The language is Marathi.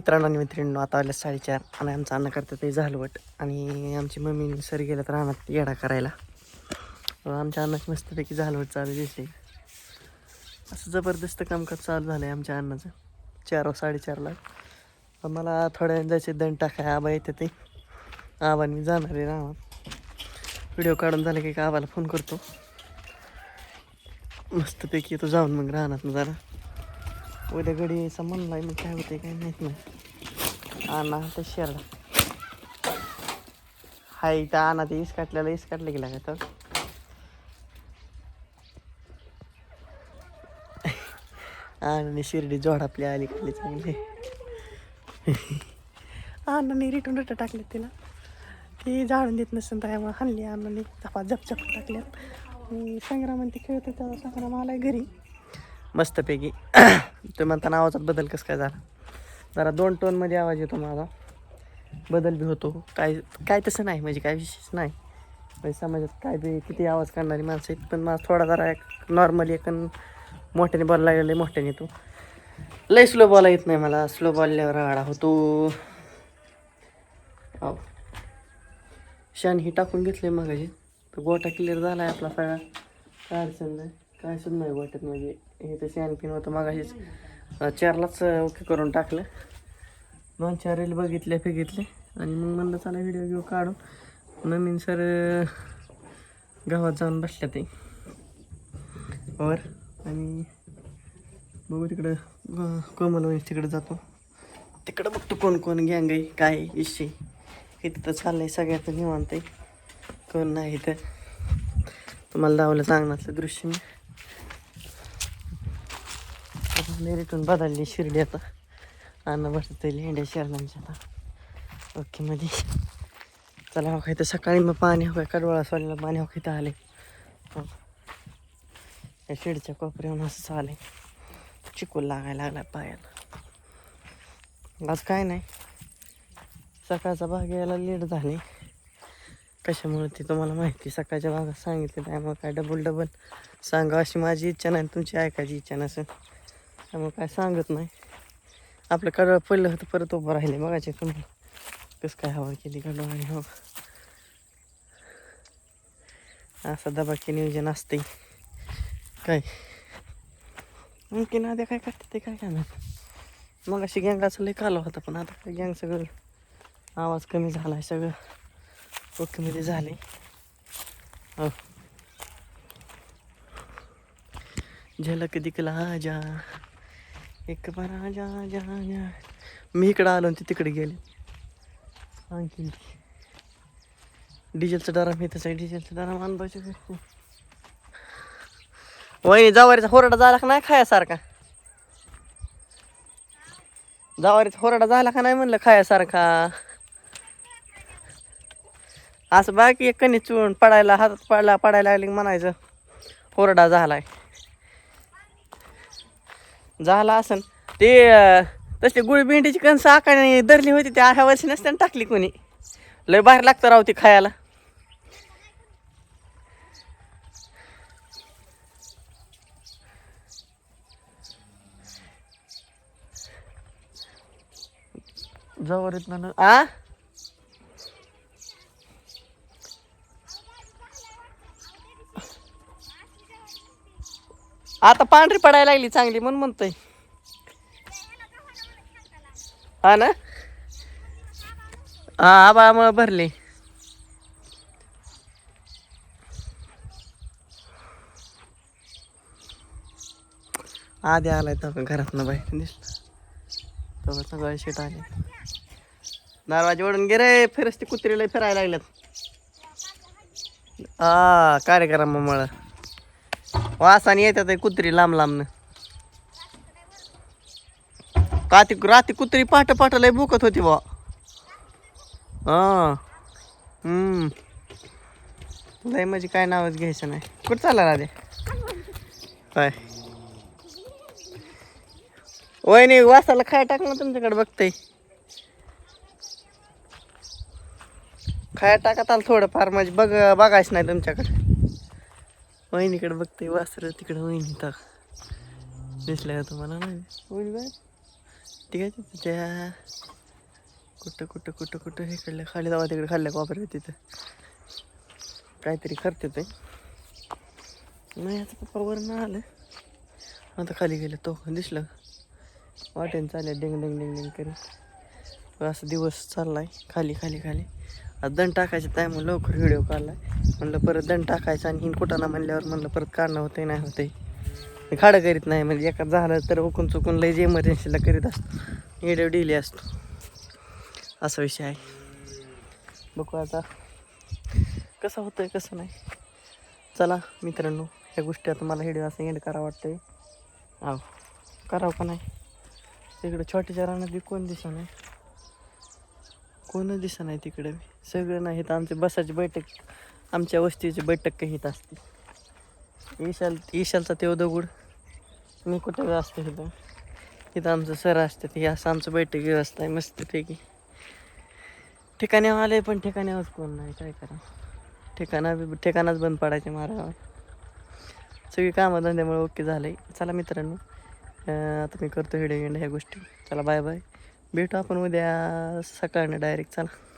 मित्रांनो आणि मैत्रिणींनो आता आल्या 4:30 आणि आमचं अन्न करतं ते झालवट आणि आमची मम्मी सर गेल्यात रानात येडा करायला. आमच्या अन्नाची मस्तपैकी झालवट चालू दिसते. असं जबरदस्त कामकाज चालू झालं आहे आमच्या अन्नाचं 4-4:30ला. मला थोड्या वेळ जायचे दंड टाकाय आबा येते ते आबा मी जाणार आहे रानात. व्हिडिओ काढून झालं की आबाला फोन करतो. मस्तपैकी येतो जाऊन मग रानात जरा उद्या गडी यायचा म्हणलाय मग काय होते काय माहीत नाही. आणा तर शेरडा हाय इथं आणा ते काटलं गेला का तर आणि शिर्डी जोड आपल्या अलीकडे चांगले अन्नाने रिटून टाकले तिला ती जाळून देत नसेल त्यामुळे हल्ली अन्नाने झपा झपझप टाकल्यात. संग्राम ते खेळत होता संग्राम आलाय घरी मस्तपैकी. तो म्हणताना आवाजात बदल कसं काय झाला जरा 2 टोनमध्ये आवाज येतो माझा बदल बी होतो काय तसं नाही म्हणजे काय विशेष नाही म्हणजे समाजात काय बी किती आवाज काढणारी माणसं आहेत पण माझा थोडा जरा एक नॉर्मली एक मोठ्याने बोलायला लागले मोठ्याने येतो लय स्लो बोला येत नाही मला स्लो बोलल्यावर राडा होतो. शान ही टाकून घेतले मगाशी तर गोटा क्लिअर झाला आहे आपला सगळा काय अडचण नाही काय सुद्धा नाही गोट्यात म्हणजे हे तर शान पिन होतं मगाशीच 4लाच ओके करून टाकलं 2-4 रील बघितले आणि मग म्हणलं चला व्हिडिओ काढून नवीन सर गावात जाऊन बसल्या ते वर आणि बघू तिकडं कोमलवाणी तिकडं जातो तिकडं बघतो कोण गँग आहे काय विषय इथं तर चाललंय सगळ्यात निवांत आहे कोण नाही तर तुम्हाला दावलं सांगण्याचं दृश्य मी रिटून बदलली शिर्डी आता अन्न बसत लेंड्या शहरांच्या आता ओके मध्ये चला हो तर सकाळी मग पाणी हवं कडवळा सोडलेलं पाणी हो इथं आले या शिडच्या कोपऱ्यावर असं चाले चिकूल लागायला लागला पायाला. आज काय नाही सकाळचा भाग यायला लेट झाले कशामुळे ती तुम्हाला माहिती सकाळच्या भागात सांगितलं त्यामुळे काय डबल सांगा अशी माझी इच्छा नाही तुमची ऐकायची इच्छा नसेल त्यामुळे काय सांगत नाही. आपलं कडवळ पडलं होतं परत उभं राहिले बघायचे तुम्ही कसं काय हवा केली कडवळ आणि हो असं दबाकी नियोजन असते काय आणखीन आद्या काय करते ते काय करणार मग अशी गँगाचं लय काला होता पण आता काय गँग सगळं आवाज कमी झाला आहे सगळं ओकेमध्ये झाले हो झलक दिखला जा एक बार जा जा जा मी इकडं आलो ते तिकडे गेले आणखी डिझेलचा डरा मिळतच आहे डिझेलचा डरा मानवायचं वहिनी जावारीचा होरडा झाला का नाही खायासारखा जावारीचा होरडा झाला का नाही म्हणलं खायासारखा असं बाकी एक कणी चुळून पडायला हातात पडायला लागली म्हणायचं होरडा झालाय झाला असन ते तसली गुळी भेंडीची कणसं आकाने धरली होती ते 8 वर्षी नसताना टाकली कोणी लय बाहेर लागतं राव ती खायला जवळ येत ना आ आता पांढरी पडायला लागली चांगली म्हणून म्हणतोय हा ना हा आबाळामुळे भरले आधी आलाय तर घरात ना बाहेर दिसलं तर सगळं शेट आले दरवाजे ओढून गे रे फिरसते कुत्रीला फिरायला लागल्यात हा कार्यक्रमामुळं वासाने येतात कुत्री लांब लांबनं रात्री कुत्री पाठ लय भुकत होती बा हा लय म्हणजे काय नावच घ्यायचं नाही कुठं चालला राधे काय वहिनी वासाला खाय टाक ना तुमच्याकडे बघतय खाया टाकत आलं थोडंफार म्हणजे बघायचं नाही तुमच्याकडे वहिनीकडे बघते वासर तिकडे वहिनी टाक दिसल्या का तुम्हाला नाही वहिनी बाय ठीक आहे त्या कुठं कुठं कुठं कुठं हे कडलं खाली जावा तिकडे खाल्ल्या वापर तिथं काहीतरी करते ते नाही आता पप्पा वरून आलं आता खाली गेलं तो दिसलं वाटेन चालेल डिंग डिंग डिंग डिंग करी असं दिवस चाललाय खाली खाली खाली आता दंड टाकायचं टाईम लवकर व्हिडिओ काढलाय म्हणलं परत दंड टाकायचं आणि हिन कुठं ना म्हणल्यावर म्हणलं परत काढणं होतंय नाही होतंय खाडं करीत नाही म्हणजे एका झालं तर हुकून चुकून लय जे इमर्जन्सीला करीत असतो व्हिडिओ डिले असतो असा विषय आहे बघू आता कसं होतंय कसं नाही चला मित्रांनो ह्या गोष्टी आता मला व्हिडिओ असं एंड करावं वाटतंय आहो करावं का नाही तिकडं छोट्याच्या रानात बी कोण दिसा नाही कोणच दिसा नाही तिकडे सगळं नाही तर आमची बसाची बैठक आमच्या वस्तीची बैठक कहीत असते ईशालचा तेव दगड मी कुठं असते इथं आमचं सर असतं हे असं आमचं बैठक व्यवस्था आहे मस्तपैकी ठिकाणी आले पण ठिकाणावरच कोण नाही काय करा ठिकाणाच बंद पडायचे मारावर सगळी कामं धंद्यामुळे ओके झाले चला मित्रांनो आता मी करतो व्हिडिओ एंड ह्या गोष्टी चला बाय बाय भेटू आपण उद्या सकाळनं डायरेक्ट चला